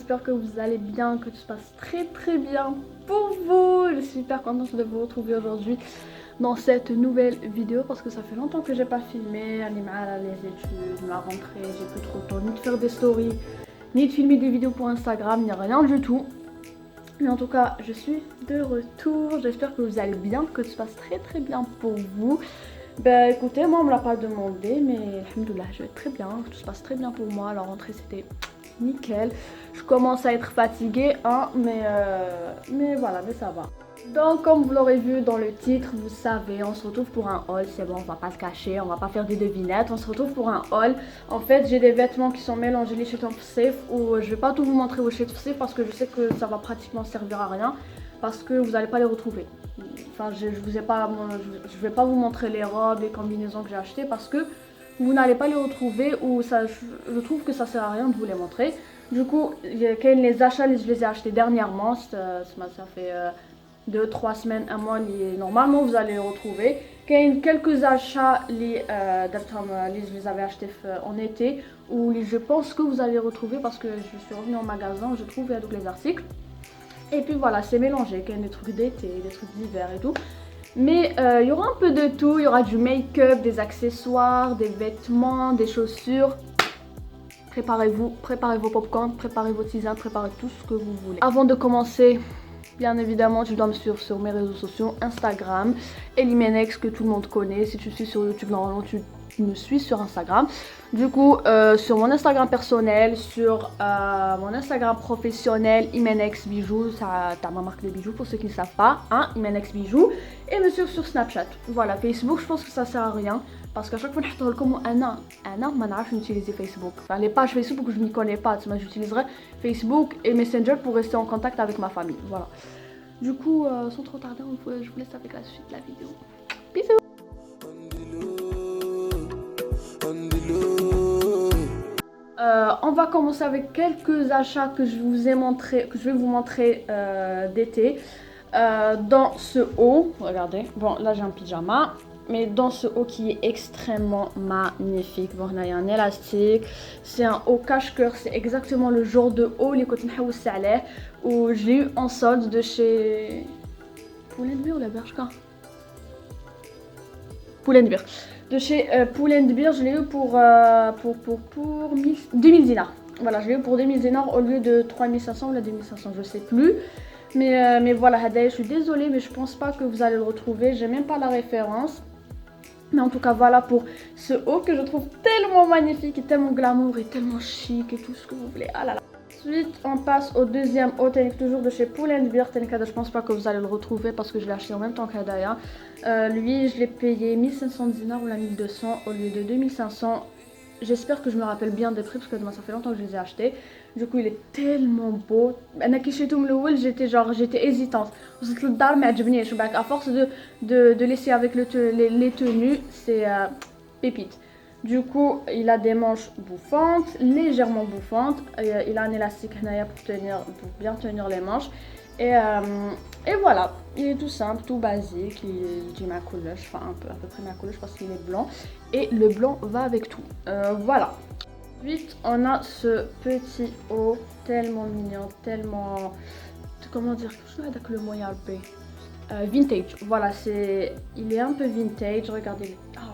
j'espère que vous allez bien, que tout se passe très bien pour vous. Je suis hyper contente de vous retrouver aujourd'hui dans cette nouvelle vidéo parce que ça fait longtemps que j'ai pas filmé, les études, la rentrée, j'ai plus trop le temps ni de faire des stories, ni de filmer des vidéos pour Instagram, ni rien du tout. Mais en tout cas, je suis de retour, j'espère que vous allez bien, que tout se passe très bien pour vous. Bah écoutez, moi on me l'a pas demandé, mais alhamdoulilah, je vais très bien, tout se passe très bien pour moi. La rentrée c'était nickel. Je commence à être fatiguée, hein, mais voilà, mais ça va. Donc comme vous l'aurez vu dans le titre, vous savez, on se retrouve pour un haul, c'est bon, on va pas se cacher, on va pas faire des devinettes, on se retrouve pour un haul. En fait, j'ai des vêtements qui sont mélangés les chez Safe, où je vais pas tout vous montrer au chez Safe parce que je sais que ça va pratiquement servir à rien, parce que vous allez pas les retrouver. Enfin, je vais pas vous montrer les robes, les combinaisons que j'ai achetées parce que vous n'allez pas les retrouver ou ça, je trouve que ça sert à rien de vous les montrer. Du coup, les achats, je les ai achetés dernièrement, ça fait 2-3 semaines, un mois, normalement vous allez les retrouver. Quelques achats, je les avais achetés en été, ou je pense que vous allez les retrouver parce que je suis revenue en magasin, je trouve tous les articles. Et puis voilà, c'est mélangé, il y a des trucs d'été, des trucs d'hiver et tout. Mais il y aura un peu de tout, il y aura du make-up, des accessoires, des vêtements, des chaussures. Préparez-vous, préparez vos popcorn, préparez vos tisanes, préparez tout ce que vous voulez. Avant de commencer, bien évidemment, tu dois me suivre sur mes réseaux sociaux, Instagram, Elimenex que tout le monde connaît. Si tu suis sur YouTube, normalement tu me suis sur Instagram. Du coup, sur mon Instagram personnel, sur mon Instagram professionnel, Imenex Bijoux, ça t'as ma marque de bijoux pour ceux qui ne savent pas, hein, Imenex Bijoux, et me suivre sur Snapchat. Voilà, Facebook, je pense que ça sert à rien parce qu'à chaque fois, je comme je n'utilise Facebook. Enfin, les pages Facebook, je m'y connais pas, j'utiliserai Facebook et Messenger pour rester en contact avec ma famille. Voilà. Du coup, sans trop tarder, je vous laisse avec la suite de la vidéo. Bisous. On va commencer avec quelques achats que je vais vous montrer d'été. Dans ce haut, regardez, bon là j'ai un pyjama, mais dans ce haut qui est extrêmement magnifique. Bon là il y a un élastique, c'est un haut cache-cœur, c'est exactement le genre de haut les côtés où je l'ai eu en solde de chez Pull&Bear ou la Bershka, Pull&Bear. De chez Pull&Bear, je l'ai eu pour 2000 dinars. Voilà, je l'ai eu pour 2000 dinars au lieu de 3500 ou la 2500, je sais plus. Mais voilà, je suis désolée, mais je pense pas que vous allez le retrouver. J'ai même pas la référence. Mais en tout cas, voilà pour ce haut que je trouve tellement magnifique et tellement glamour et tellement chic et tout ce que vous voulez. Ah là là. Ensuite, on passe au deuxième haut, toujours de chez Pull&Bear. Je pense pas que vous allez le retrouver parce que je l'ai acheté en même temps qu'Adaya. Lui, je l'ai payé 1500 dinars ou la 1200 au lieu de 2500. J'espère que je me rappelle bien des prix parce que ça fait longtemps que je les ai achetés. Du coup, il est tellement beau. J'étais hésitante. À force de laisser avec les tenues, c'est pépite. Du coup, il a des manches bouffantes, légèrement bouffantes. Il a un élastique pour bien tenir les manches. Et voilà, il est tout simple, tout basique. Il dit ma couleur, enfin à peu près ma couleur parce qu'il est blanc. Et le blanc va avec tout. Voilà. Ensuite, on a ce petit haut tellement mignon, tellement... Comment dire? Avec le moyen vintage. Voilà, il est un peu vintage. Regardez. Ah,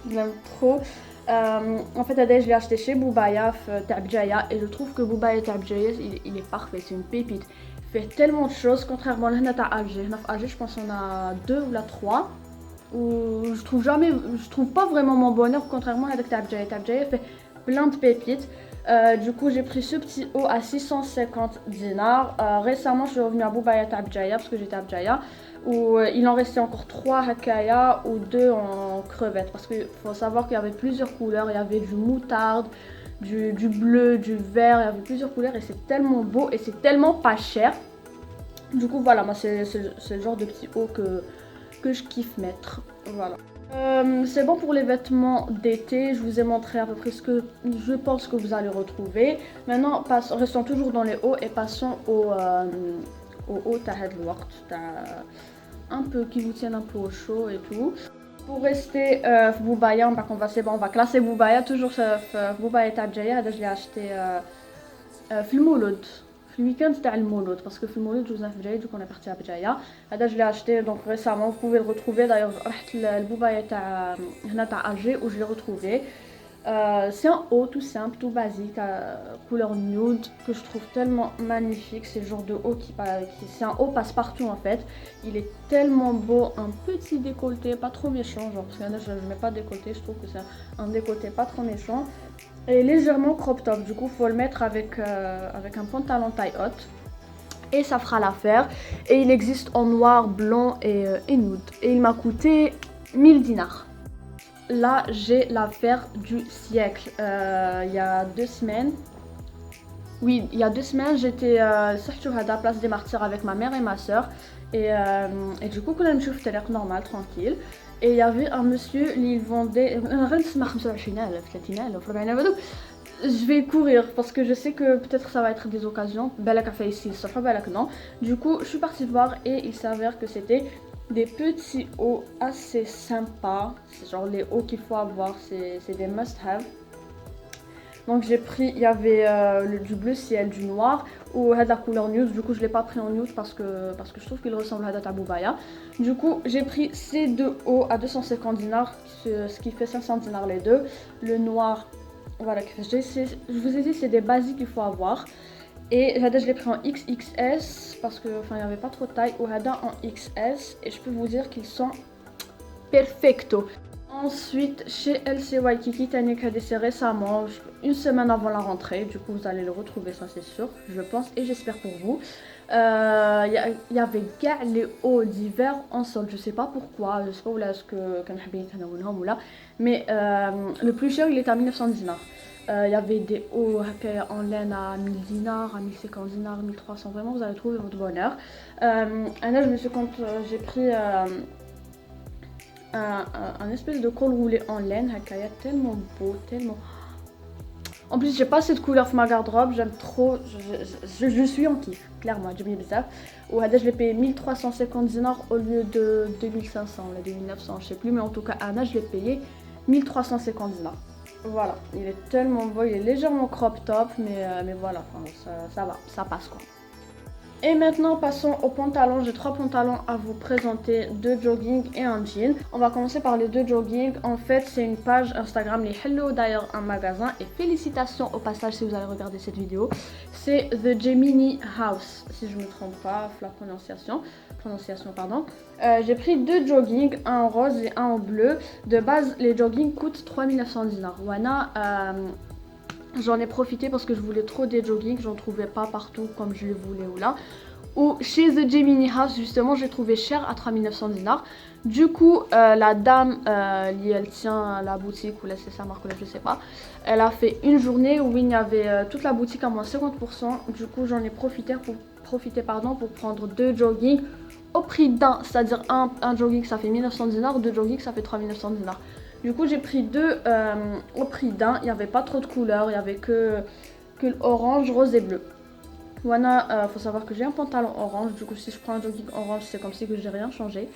je l'aime trop. En fait, je l'ai acheté chez Boubaya Tabjaya et je trouve que Boubaya Tabjaya, il est parfait. C'est une pépite. Il fait tellement de choses, contrairement à Alger. Alger, je pense qu'on a 2 ou 3. Où je trouve pas vraiment mon bonheur, contrairement à Tabjaya. Tabjaya fait plein de pépites. Du coup, j'ai pris ce petit haut à 650 dinars. Récemment, je suis revenue à Boubaya Tabjaya parce que j'étais à Tabjaya, où il en restait encore 3 hakaya ou 2 en crevettes. Parce qu'il faut savoir qu'il y avait plusieurs couleurs. Il y avait du moutarde, du bleu, du vert. Il y avait plusieurs couleurs et c'est tellement beau et c'est tellement pas cher. Du coup, voilà, moi, c'est le genre de petit haut que je kiffe mettre. Voilà. C'est bon pour les vêtements d'été, je vous ai montré à peu près ce que je pense que vous allez retrouver. Maintenant, restons toujours dans les hauts et passons au haut un peu qui vous tiennent un peu au chaud et tout. Pour rester Boubaya, on va classer Boubaya, toujours Boubaya Tabjaya, je l'ai acheté في المولود في الويكاند تاع المولود باسكو في المولود جوزنا في بجايه دوك انا بارتي بجايه هذا جو لي acheté دونك ريسامون vous pouvez le retrouver d'ailleurs رحت للبوبايه تاع هنا تاع الجي و جو لي retrouvé. C'est un haut tout simple, tout basique, couleur nude, que je trouve tellement magnifique. C'est le genre de haut c'est un haut passe-partout en fait. Il est tellement beau, un petit décolleté, pas trop méchant, genre parce que là je mets pas de décolleté, je trouve que c'est un décolleté pas trop méchant. Et légèrement crop top, du coup faut le mettre avec un pantalon taille haute. Et ça fera l'affaire. Et il existe en noir, blanc et nude. Et il m'a coûté 1000 dinars. Là j'ai l'affaire du siècle. Il y a 2 semaines. Oui, il y a 2 semaines j'étais sortie à la place des martyrs avec ma mère et ma soeur. Et du coup, quand je me suis normal, tranquille. Et il y avait un monsieur, il vendait. Je vais courir parce que je sais que peut-être ça va être des occasions. Bella café ici, non. Du coup, je suis partie voir et il s'avère que c'était des petits hauts assez sympas. C'est genre les hauts qu'il faut avoir, c'est des must-have. Donc j'ai pris, il y avait du bleu ciel, du noir ou la couleur nude. Du coup je l'ai pas pris en nude parce que je trouve qu'il ressemble à Taboubaya. Du coup j'ai pris ces deux hauts à 250 dinars, ce qui fait 500 dinars les deux. Le noir, voilà, je vous ai dit c'est des basiques qu'il faut avoir. Et je l'ai pris en XXS parce que enfin il n'y avait pas trop de taille, ou Hada en XS, et je peux vous dire qu'ils sont perfecto. Ensuite, chez LC Waikiki, Tanik a décès récemment, une semaine avant la rentrée. Du coup, vous allez le retrouver, ça c'est sûr, je pense, et j'espère pour vous. Il y avait les hauts d'hiver en solde, je sais pas pourquoi, je sais pas où là est-ce que mais le plus cher il était à 1900 dinars. Il y avait des hauts en laine à 1000 dinars, à 1050 dinars, 1300, vraiment vous allez trouver votre bonheur. Là, je me suis j'ai pris un espèce de col roulé en laine, tellement beau, tellement. En plus, j'ai pas cette couleur dans ma garde-robe, j'aime trop, je suis en kiff, clairement, j'aime bien ça. Ou je l'ai payé 1350 dinars au lieu de 2500, ou 2900, je sais plus, mais en tout cas, Anna, je l'ai payé 1350 dinars. Voilà, il est tellement beau, il est légèrement crop top, mais voilà, ça va, ça passe quoi. Et maintenant passons aux pantalons. J'ai 3 pantalons à vous présenter, 2 jogging et un jean. On va commencer par les 2 jogging. En fait c'est une page Instagram, les Hello, d'ailleurs un magasin, et félicitations au passage si vous allez regarder cette vidéo. C'est The Gemini House, si je me trompe pas, la prononciation pardon. J'ai pris 2 jogging, un en rose et un en bleu. De base les jogging coûtent 3900 dinars. Wana, j'en ai profité parce que je voulais trop des jogging, j'en trouvais pas partout comme je les voulais ou là. Ou chez The Gemini House justement, j'ai trouvé cher à 3900 dinars. Du coup, la dame, elle tient la boutique, ou là c'est sa marque, là je sais pas. Elle a fait une journée où il y avait toute la boutique à moins 50%. Du coup, j'en ai profité pour prendre 2 jogging au prix d'un. C'est-à-dire un jogging ça fait 1900 dinars, 2 jogging ça fait 3900 dinars. Du coup j'ai pris 2 au prix d'un, il n'y avait pas trop de couleurs, il n'y avait que l'orange, rose et bleu. Voilà, faut savoir que j'ai un pantalon orange, du coup si je prends un jogging orange c'est comme si que j'ai rien changé.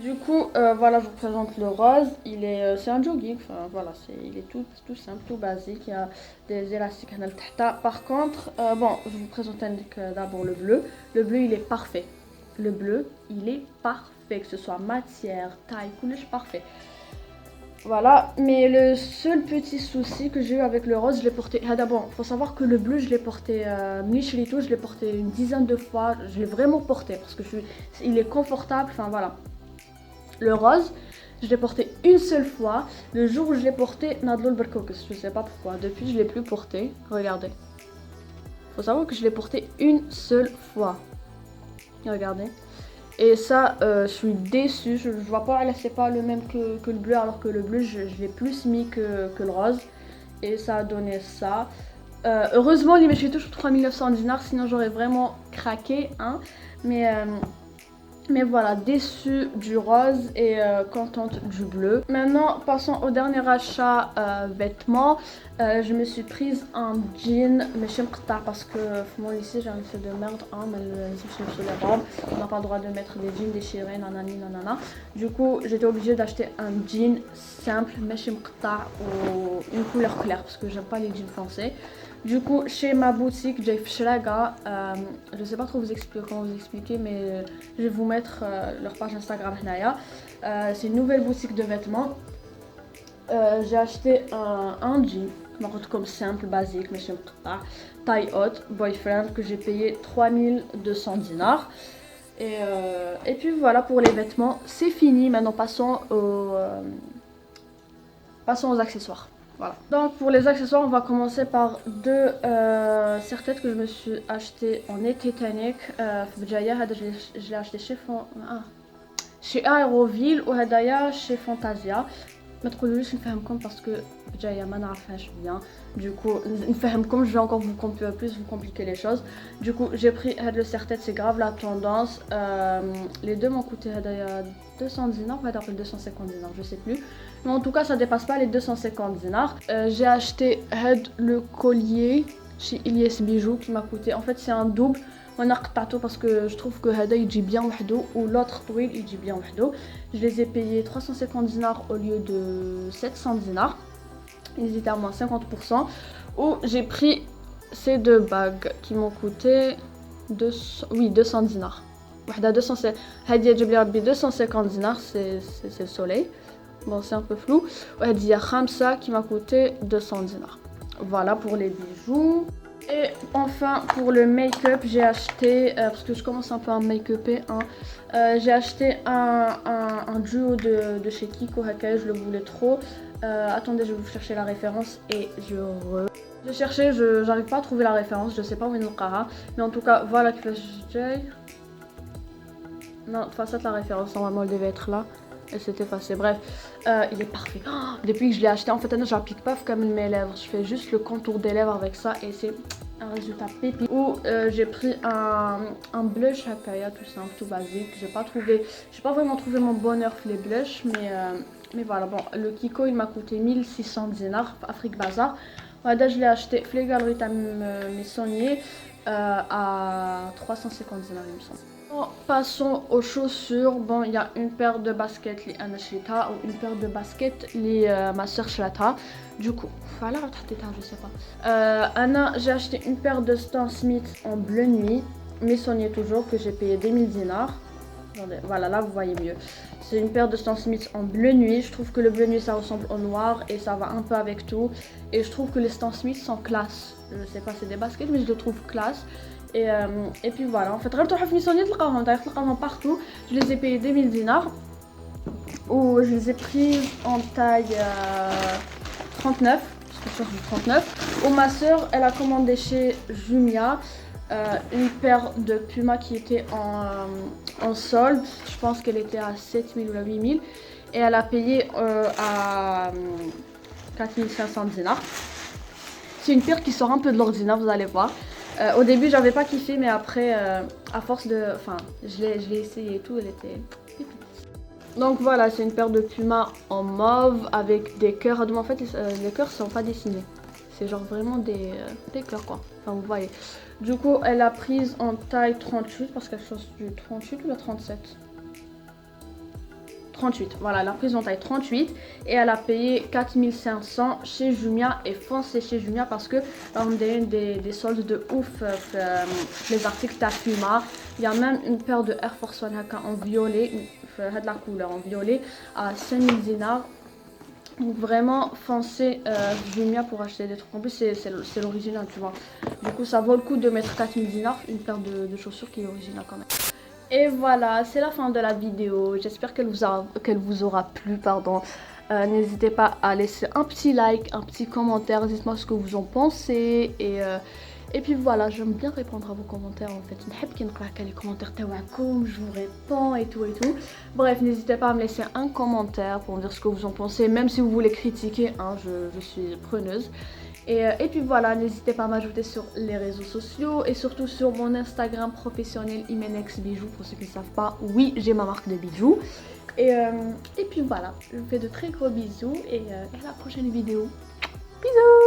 Du coup voilà, je vous présente le rose, c'est un jogging, enfin voilà, il est tout simple, tout basique, il y a des élastiques à l'altahta. Par contre, bon, je vous présente d'abord le bleu. Le bleu il est parfait, le bleu il est parfait, que ce soit matière, taille, couleur, parfait. Voilà, mais le seul petit souci que j'ai eu avec le rose, je l'ai porté. D'abord, il faut savoir que le bleu, je l'ai porté, je l'ai porté une dizaine de fois. Je l'ai vraiment porté parce que il est confortable. Enfin voilà. Le rose, je l'ai porté une seule fois. Le jour où je l'ai porté, Nadlo Berkokes, je sais pas pourquoi. Depuis, je l'ai plus porté. Regardez. Il faut savoir que je l'ai porté une seule fois. Regardez. Et ça, je suis déçue, je vois pas, là c'est pas le même que le bleu, alors que le bleu je l'ai plus mis que le rose. Et ça a donné ça. Heureusement, il m'a touché 3900 dinars, sinon j'aurais vraiment craqué, hein. Mais voilà, déçue du rose et contente du bleu. Maintenant, passons au dernier achat vêtements. Je me suis prise un jean, mais je parce que moi ici j'ai un effet de merde, hein, mais les robes, on n'a pas le droit de mettre des jeans déchirés, nanani nanana. Du coup, j'étais obligée d'acheter un jean simple, mais ou une couleur claire, parce que j'aime pas les jeans foncés. Du coup, chez ma boutique Jay Shlaga, je sais pas trop comment vous expliquer, mais je vais vous mettre leur page Instagram. C'est une nouvelle boutique de vêtements. J'ai acheté un jean, comme simple, basique, mais taille haute, boyfriend, que j'ai payé 3200 dinars. Et puis voilà pour les vêtements, c'est fini. Maintenant passons aux accessoires. Voilà. Donc pour les accessoires, on va commencer par deux serre-têtes que je me suis acheté en Titanic. Je l'ai acheté chez Aéroville ou chez Fantasia. ما تقولوليش نفهمكم parce que جايه ما نعرفهاش bien. Du coup نفهمكم, je vais encore vous compliquer les choses. Du coup j'ai pris le serre-tête, c'est grave la tendance. Les deux m'ont coûté 200 dinars, on va dire 250 dinars, je sais plus. Mais en tout cas ça dépasse pas les 250 dinars. J'ai acheté le collier chez Ilyes Bijoux qui m'a coûté, en fait c'est un double. وانا قطعته parce que je trouve que هذا يجي bien وحده ou l'autre طويل يجي bien وحده. Je les ai payés 350 dinars au lieu de 700 dinars. Ils étaient à moins 50%. Ou j'ai pris ces deux bagues qui m'ont coûté 200 dinars. وحده 200 هذه جاب لي ربي 250 dinars, c'est le soleil. Bon, c'est un peu flou. وهذه خمسة qui m'a coûté 200 dinars. Voilà pour les bijoux. Et enfin pour le make-up, j'ai acheté, parce que je commence un peu à make-upper, j'ai acheté un duo de chez Kiko Hakai, je le voulais trop. Attendez, je vais vous chercher la référence et je cherchais, j'arrive pas à trouver la référence, je sais pas où il est, mais en tout cas voilà que j'ai. Non, face à la référence, normalement elle devait être là. Elle s'est effacée, bref, il est parfait. Oh, depuis que je l'ai acheté, en fait, j'applique pas comme mes lèvres, je fais juste le contour des lèvres avec ça et c'est un résultat pépi. Ou j'ai pris un blush Hakaya, tout simple, tout basique. J'ai pas vraiment trouvé mon bonheur pour les blushs, mais voilà. Bon, le Kiko il m'a coûté 1600 dinars, Afrique Bazar. Voilà, je l'ai acheté les galeries Missonnier à 350 dinars, il me semble. Bon, passons aux chaussures. Bon, il y a une paire de baskets les Anashita ou une paire de baskets les ma soeur Shlata. Du coup, voilà, je sais pas. Anna, j'ai acheté une paire de Stan Smith en bleu nuit, Missonnier toujours, que j'ai payé 2000 dinars. Voilà, là vous voyez mieux. C'est une paire de Stan Smith en bleu nuit. Je trouve que le bleu nuit ça ressemble au noir et ça va un peu avec tout. Et je trouve que les Stan Smith sont classe. Je sais pas, c'est des baskets, mais je les trouve classe. Et puis voilà, en fait, partout. Je les ai payés 2000 dinars. Ou je les ai pris en taille 39. Parce que je suis 39. Ou ma soeur, elle a commandé chez Jumia une paire de Puma qui était en solde. Je pense qu'elle était à 7000 ou à 8000. Et elle a payé à 4500 dinars. C'est une paire qui sort un peu de l'ordinaire, vous allez voir. Au début j'avais pas kiffé, mais après à force de, enfin je l'ai essayé et tout, elle était pépite. Donc voilà, c'est une paire de Puma en mauve avec des cœurs. En fait les cœurs sont pas dessinés, c'est genre vraiment des cœurs quoi, enfin vous voyez. Du coup elle a prise en taille 38 parce qu'elle chose du 38 ou la 37. 38, voilà, elle a prise en taille 38 et elle a payé 4500 chez Jumia. Et foncez chez Jumia parce que on a des soldes de ouf, les articles Puma. Il y a même une paire de Air Force One en violet, de la couleur en violet à 5000 dinars. Donc vraiment foncez Jumia pour acheter des trucs. En plus c'est l'original, tu vois. Du coup ça vaut le coup de mettre 4000 dinars une paire de chaussures qui est originale quand même. Et voilà, c'est la fin de la vidéo. J'espère qu'elle vous aura plu, pardon. N'hésitez pas à laisser un petit like, un petit commentaire. Dites-moi ce que vous en pensez. Et puis voilà, j'aime bien répondre à vos commentaires en fait. Les commentaires, je vous réponds et tout et tout. Bref, n'hésitez pas à me laisser un commentaire pour me dire ce que vous en pensez. Même si vous voulez critiquer, hein, je suis preneuse. Et puis voilà, n'hésitez pas à m'ajouter sur les réseaux sociaux et surtout sur mon Instagram professionnel Imenex Bijoux. Pour ceux qui ne savent pas, oui, j'ai ma marque de bijoux. Et puis voilà, je vous fais de très gros bisous et à la prochaine vidéo. Bisous!